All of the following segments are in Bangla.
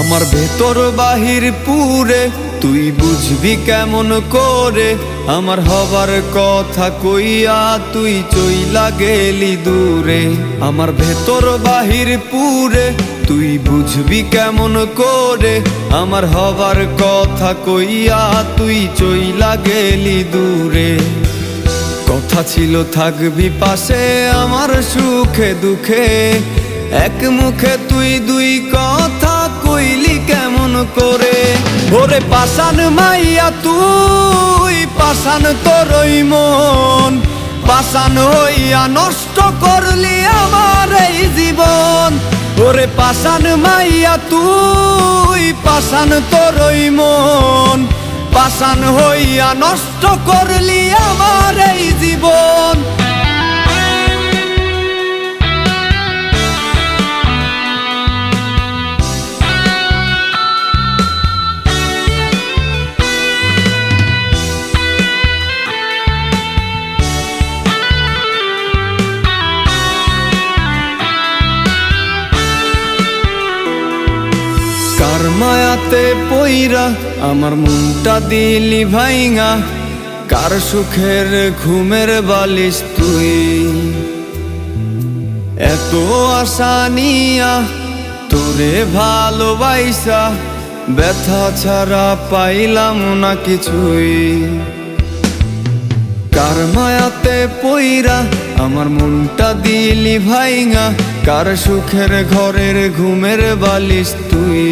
আমার ভেতর বাহির পুরে তুই বুঝবি কেমন করে, আমার হবার কথা কইয়া তুই চইলা গেলি দূরে। আমার ভেতর বাহির পুরে তুই বুঝবি কেমন করে, আমার হবার কথা কইয়া তুই চইলা গেলি দূরে। কথা ছিল থাকবি পাশে আমার সুখে দুঃখে, এক মুখে তুই দুই কথা কইলি কেমন করে। ওরে পাষাণ মাইয়া তুই, পাষাণ তোরই মন, পাষাণ হইয়া নষ্ট করলি আমার এই জীবন। ওরে পাষাণ মাইয়া তুই, পাষাণ তোরই মন, পাষাণ হইয়া নষ্ট করলি আমার এই জীবন। কার মায়াতে পইরা আমার মনটা দিলি ভাইঙা, কার সুখের ঘুমের বালিশ তুই। এত আশা নিয়া তোরে ভালোবাইসা, ব্যথা ছাড়া পাইলাম না কিছুই। কার মায়াতে পইরা আমার মনটা দিলি ভাইঙা, কার সুখের ঘরের ঘুমের বালিশ তুই।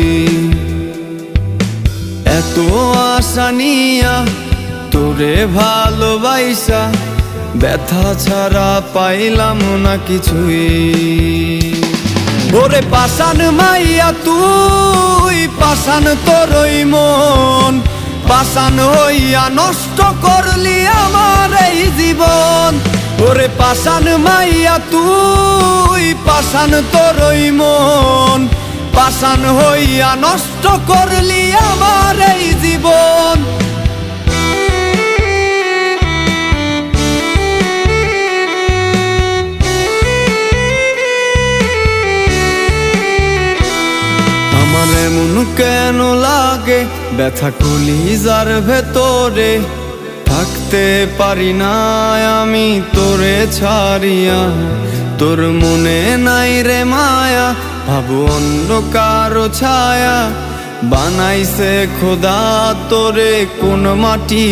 এত আশা নিয়া তোরে ভালোবাইসা, ব্যথা ছাড়া পাইলাম না কিছুই। ওরে পাষাণ মাইয়া তুই, পাষাণ তোরই মন, পাষাণ হইয়া নষ্ট করলি আমার এই জীবন। ওরে পাষাণ মাইয়া তুই, পাষাণ তোরই মন, পাষাণ হইয়া নষ্ট করলি আমার এই জীবন। আমার এমন কেন লাগে ব্যথা কলিজার ভেতরে, থাকতে পারি না আমি তোরে ছাড়িয়া। তোর মনে নাই রে মায়া, ভাবো অন্য কারো ছায়া, বানাইছে খোদা তোরে কোন মাটি।